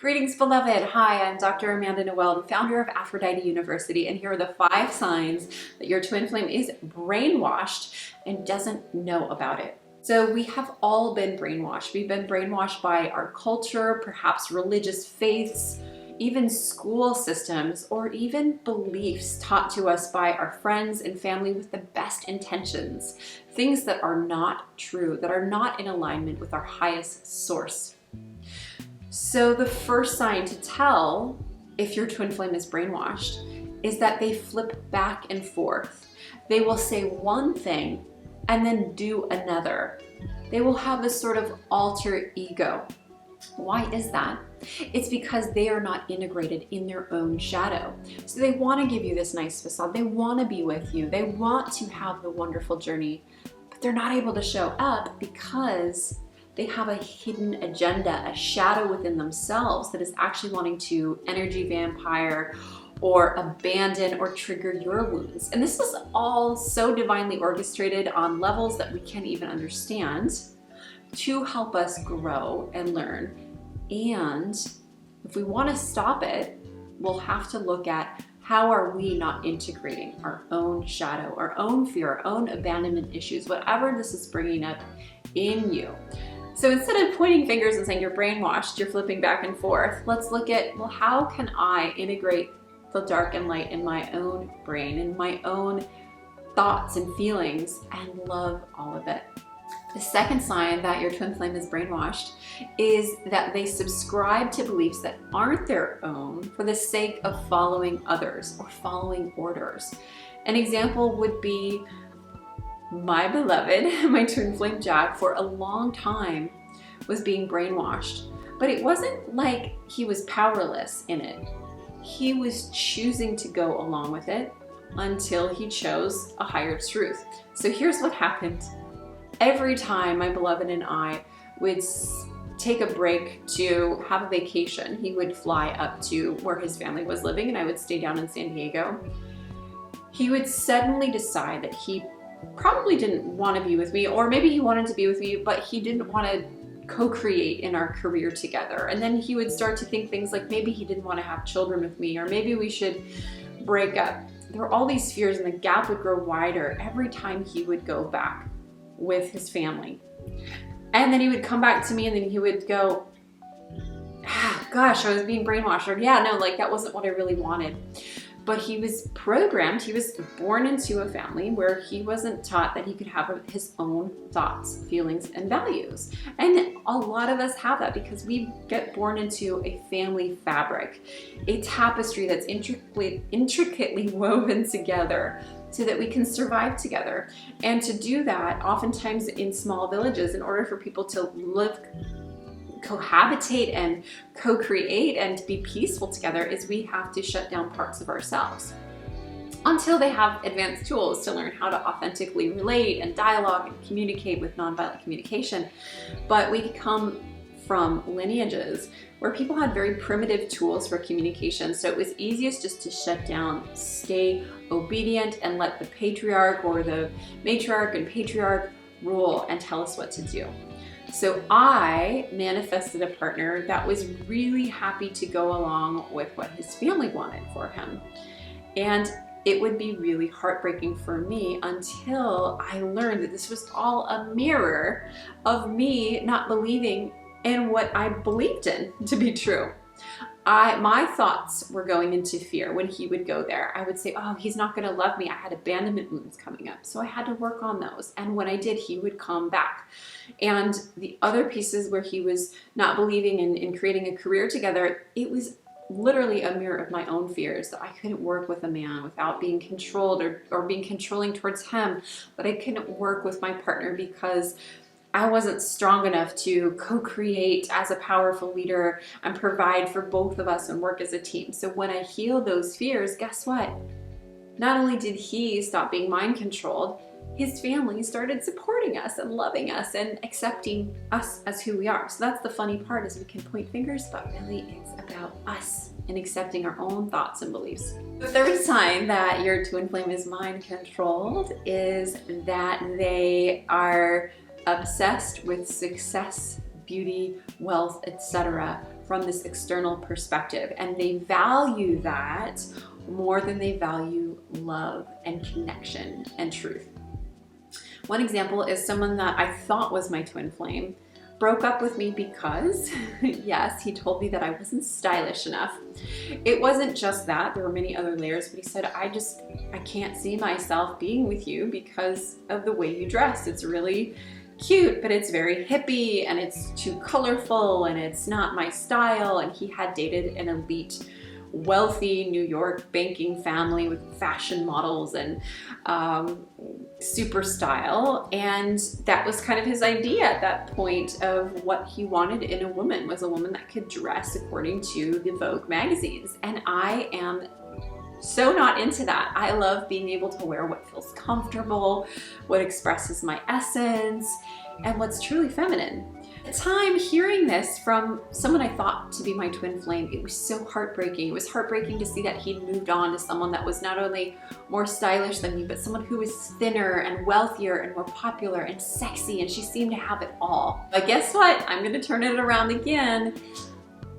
Greetings, beloved. Hi, I'm Dr. Amanda Noelle, the founder of Aphrodite University, and here are the 5 signs that your twin flame is brainwashed and doesn't know about it. So we have all been brainwashed. We've been brainwashed by our culture, perhaps religious faiths, even school systems, or even beliefs taught to us by our friends and family with the best intentions. Things that are not true, that are not in alignment with our highest source. So the first sign to tell if your twin flame is brainwashed is that they flip back and forth. They will say one thing and then do another. They will have this sort of alter ego. Why is that? It's because they are not integrated in their own shadow. So they want to give you this nice facade. They want to be with you. They want to have the wonderful journey, but they're not able to show up because they have a hidden agenda, a shadow within themselves that is actually wanting to energy vampire or abandon or trigger your wounds. And this is all so divinely orchestrated on levels that we can't even understand to help us grow and learn. And if we want to stop it, we'll have to look at how are we not integrating our own shadow, our own fear, our own abandonment issues, whatever this is bringing up in you. So instead of pointing fingers and saying you're brainwashed, you're flipping back and forth, let's look at, well, how can I integrate the dark and light in my own brain, in my own thoughts and feelings, and love all of it. The second sign that your twin flame is brainwashed is that they subscribe to beliefs that aren't their own for the sake of following others or following orders. An example would be my beloved, my twin flame Jack, for a long time was being brainwashed, but it wasn't like he was powerless in it. He was choosing to go along with it until he chose a higher truth. So here's what happened. Every time my beloved and I would take a break to have a vacation, he would fly up to where his family was living and I would stay down in San Diego. He would suddenly decide that he probably didn't want to be with me, or maybe he wanted to be with me, but he didn't want to co-create in our career together. And then he would start to think things like maybe he didn't want to have children with me, or maybe we should break up. There were all these fears and the gap would grow wider every time he would go back with his family. And then he would come back to me and then he would go, gosh, I was being brainwashed, or yeah, no, like that wasn't what I really wanted. But he was programmed, he was born into a family where he wasn't taught that he could have his own thoughts, feelings, and values. And a lot of us have that because we get born into a family fabric, a tapestry that's intricately woven together so that we can survive together. And to do that, oftentimes in small villages, in order for people to live, cohabitate and co-create and be peaceful together, is we have to shut down parts of ourselves until they have advanced tools to learn how to authentically relate and dialogue and communicate with nonviolent communication. But we come from lineages where people had very primitive tools for communication, so it was easiest just to shut down, stay obedient, and let the patriarch or the matriarch and patriarch rule and tell us what to do. So I manifested a partner that was really happy to go along with what his family wanted for him. And it would be really heartbreaking for me until I learned that this was all a mirror of me not believing in what I believed in to be true. My thoughts were going into fear when he would go there. I would say, oh, he's not going to love me. I had abandonment wounds coming up, so I had to work on those. And when I did, he would come back. And the other pieces where he was not believing in creating a career together, it was literally a mirror of my own fears that I couldn't work with a man without being controlled or being controlling towards him, that I couldn't work with my partner because I wasn't strong enough to co-create as a powerful leader and provide for both of us and work as a team. So when I healed those fears, guess what? Not only did he stop being mind controlled, his family started supporting us and loving us and accepting us as who we are. So that's the funny part, is we can point fingers, but really it's about us and accepting our own thoughts and beliefs. The third sign that your twin flame is mind controlled is that they are obsessed with success, beauty, wealth, etc., from this external perspective, and they value that more than they value love and connection and truth. One example is someone that I thought was my twin flame broke up with me because, yes, he told me that I wasn't stylish enough. It wasn't just that, there were many other layers, but he said, I can't see myself being with you because of the way you dress. It's really cute, but it's very hippie and it's too colorful and it's not my style. And he had dated an elite, wealthy New York banking family with fashion models and super style, and that was kind of his idea at that point of what he wanted in a woman, was a woman that could dress according to the Vogue magazines. And I am so not into that. I love being able to wear what feels comfortable, what expresses my essence, and what's truly feminine. At the time, hearing this from someone I thought to be my twin flame, it was so heartbreaking. It was heartbreaking to see that he'd moved on to someone that was not only more stylish than me, but someone who was thinner and wealthier and more popular and sexy, and she seemed to have it all. But guess what? I'm gonna turn it around again.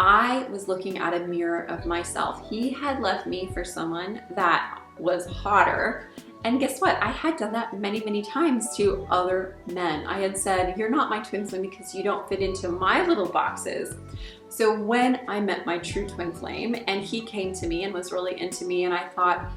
I was looking at a mirror of myself. He had left me for someone that was hotter. And guess what? I had done that many, many times to other men. I had said, you're not my twin flame because you don't fit into my little boxes. So when I met my true twin flame and he came to me and was really into me, and I thought,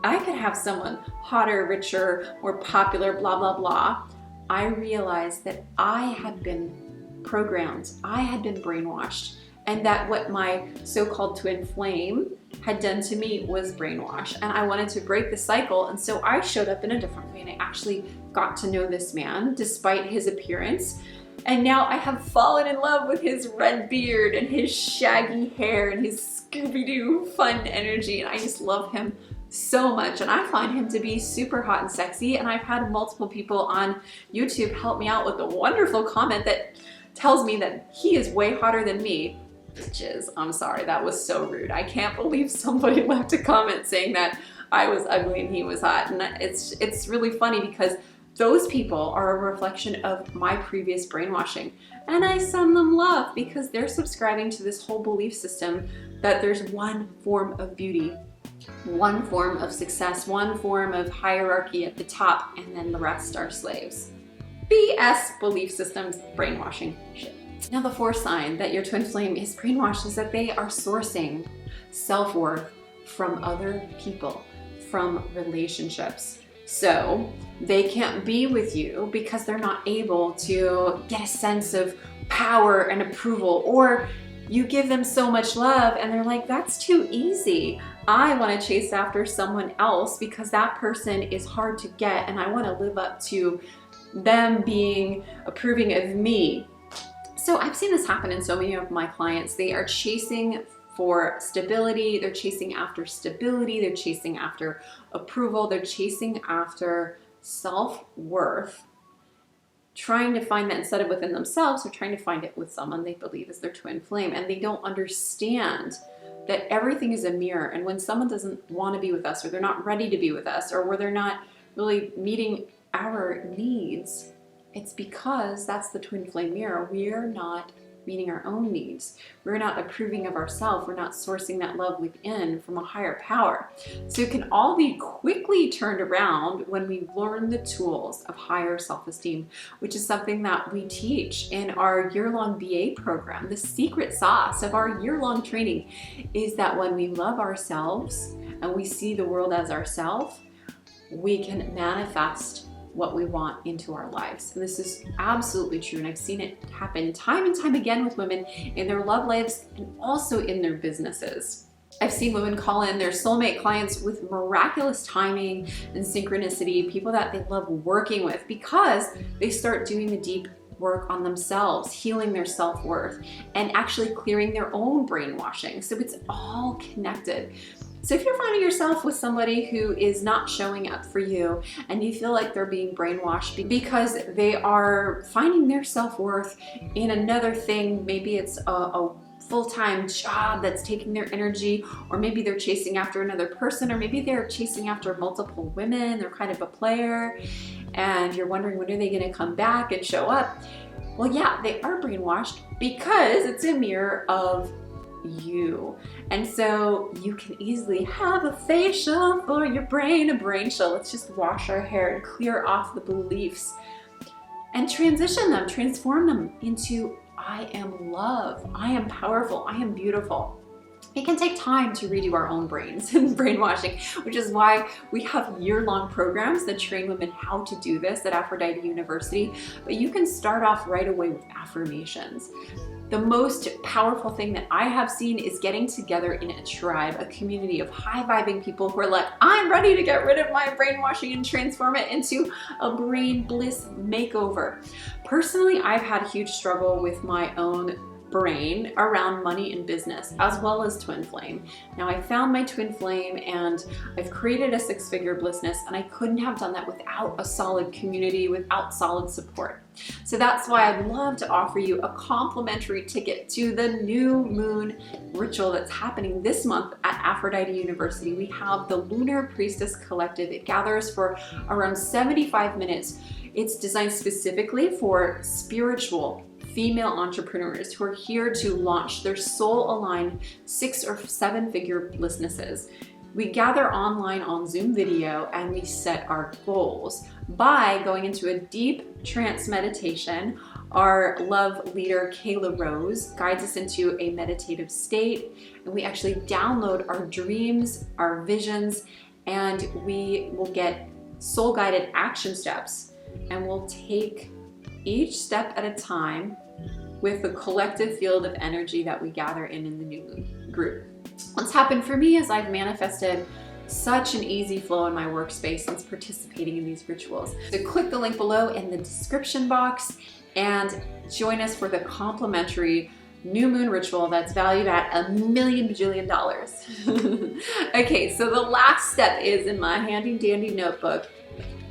I could have someone hotter, richer, more popular, blah, blah, blah, I realized that I had been programmed. I had been brainwashed. And that what my so-called twin flame had done to me was brainwash. And I wanted to break the cycle. And so I showed up in a different way. And I actually got to know this man despite his appearance. And now I have fallen in love with his red beard and his shaggy hair and his Scooby-Doo fun energy. And I just love him so much. And I find him to be super hot and sexy. And I've had multiple people on YouTube help me out with a wonderful comment that tells me that he is way hotter than me. Bitches, I'm sorry, that was so rude. I can't believe somebody left a comment saying that I was ugly and he was hot. And it's really funny because those people are a reflection of my previous brainwashing. And I send them love because they're subscribing to this whole belief system that there's one form of beauty, one form of success, one form of hierarchy at the top, and then the rest are slaves. BS belief systems, brainwashing shit. Now the fourth sign that your twin flame is brainwashed is that they are sourcing self-worth from other people, from relationships. So they can't be with you because they're not able to get a sense of power and approval, or you give them so much love and they're like, that's too easy. I want to chase after someone else because that person is hard to get and I want to live up to them being approving of me. So I've seen this happen in so many of my clients. They are chasing for stability, they're chasing after stability, they're chasing after approval, they're chasing after self-worth, trying to find that instead of within themselves, they're trying to find it with someone they believe is their twin flame. And they don't understand that everything is a mirror. And when someone doesn't want to be with us, or they're not ready to be with us, or where they're not really meeting our needs, it's because that's the twin flame mirror. We're not meeting our own needs. We're not approving of ourselves. We're not sourcing that love within from a higher power. So it can all be quickly turned around when we learn the tools of higher self-esteem, which is something that we teach in our year-long BA program. The secret sauce of our year-long training is that when we love ourselves and we see the world as ourselves, we can manifest what we want into our lives. And this is absolutely true. And I've seen it happen time and time again with women in their love lives and also in their businesses. I've seen women call in their soulmate clients with miraculous timing and synchronicity, people that they love working with because they start doing the deep work on themselves, healing their self-worth, and actually clearing their own brainwashing. So it's all connected. So if you're finding yourself with somebody who is not showing up for you and you feel like they're being brainwashed because they are finding their self-worth in another thing, maybe it's a full-time job that's taking their energy, or maybe they're chasing after another person, or maybe they're chasing after multiple women, they're kind of a player, and you're wondering when are they going to come back and show up. Well, yeah, they are brainwashed because it's a mirror of you. And so you can easily have a facial for your brain, a brain chill. Let's just wash our hair and clear off the beliefs and transition them, transform them into I am love, I am powerful, I am beautiful. It can take time to redo our own brains and brainwashing, which is why we have year-long programs that train women how to do this at Aphrodite University. But you can start off right away with affirmations. The most powerful thing that I have seen is getting together in a tribe, a community of high-vibing people who are like, I'm ready to get rid of my brainwashing and transform it into a brain bliss makeover. Personally, I've had a huge struggle with my own brain around money and business, as well as twin flame. Now I found my twin flame and I've created a six-figure blissness, and I couldn't have done that without a solid community, without solid support. So that's why I'd love to offer you a complimentary ticket to the new moon ritual that's happening this month at Aphrodite University. We have the Lunar Priestess Collective. It gathers for around 75 minutes. It's designed specifically for spiritual female entrepreneurs who are here to launch their soul-aligned 6 or 7-figure blissnesses. We gather online on Zoom video and we set our goals by going into a deep trance meditation. Our love leader, Kayla Rose, guides us into a meditative state, and we actually download our dreams, our visions, and we will get soul-guided action steps, and we'll take each step at a time with the collective field of energy that we gather in the new moon group. What's happened for me is I've manifested such an easy flow in my workspace since participating in these rituals. So click the link below in the description box and join us for the complimentary new moon ritual that's valued at $1 million bajillion. Okay, so the last step is in my handy dandy notebook.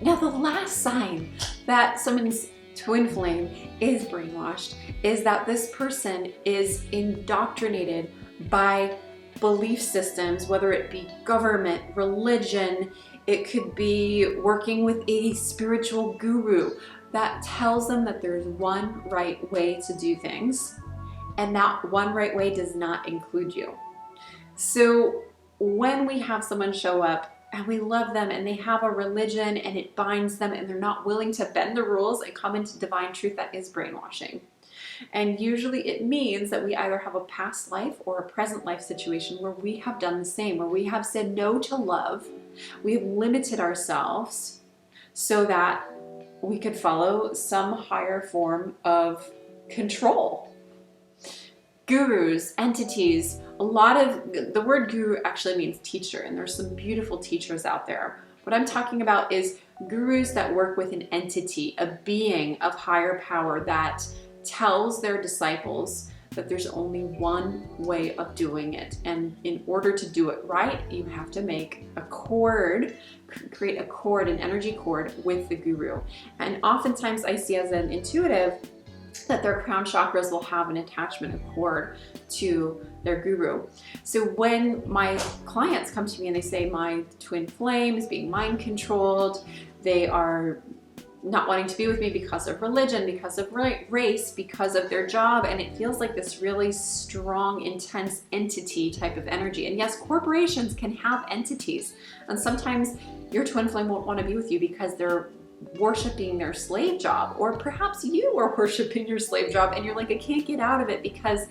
Now the last sign that someone's twin flame is brainwashed is that this person is indoctrinated by belief systems, whether it be government, religion, it could be working with a spiritual guru that tells them that there's one right way to do things, and that one right way does not include you. So when we have someone show up and we love them and they have a religion and it binds them and they're not willing to bend the rules and come into divine truth, that is brainwashing. And usually it means that we either have a past life or a present life situation where we have done the same, where we have said no to love, we have limited ourselves so that we could follow some higher form of control. Gurus, entities, a lot of, the word guru actually means teacher, and there's some beautiful teachers out there. What I'm talking about is gurus that work with an entity, a being of higher power that tells their disciples that there's only one way of doing it. And in order to do it right, you have to make a cord, create a cord, an energy cord with the guru. And oftentimes I see as an intuitive that their crown chakras will have an attachment, a cord to their guru. So when my clients come to me and they say my twin flame is being mind controlled, they are not wanting to be with me because of religion, because of race, because of their job, and it feels like this really strong, intense entity type of energy. And yes, corporations can have entities, and sometimes your twin flame won't want to be with you because they're worshiping their slave job, or perhaps you are worshiping your slave job and you're like, I can't get out of it because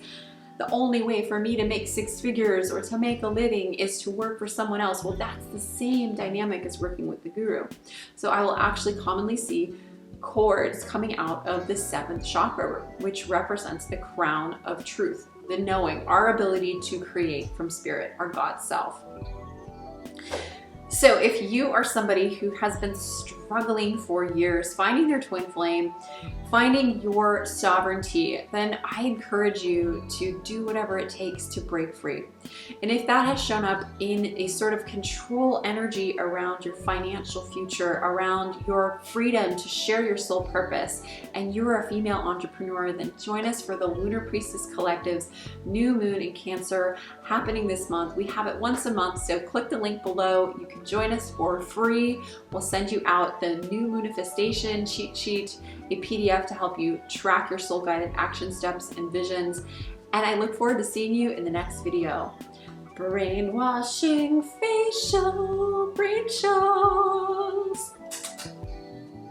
the only way for me to make 6 figures or to make a living is to work for someone else. Well, that's the same dynamic as working with the guru. So I will actually commonly see cords coming out of the 7th chakra, which represents the crown of truth, the knowing, our ability to create from spirit, our God self. So if you are somebody who has been struggling for years, finding their twin flame, finding your sovereignty, then I encourage you to do whatever it takes to break free. And if that has shown up in a sort of control energy around your financial future, around your freedom to share your soul purpose, and you're a female entrepreneur, then join us for the Lunar Priestess Collective's New Moon in Cancer happening this month. We have it once a month, so click the link below. You can join us for free. We'll send you out the new manifestation cheat sheet, a PDF to help you track your soul guided action steps and visions. And I look forward to seeing you in the next video. Brainwashing facial brain show.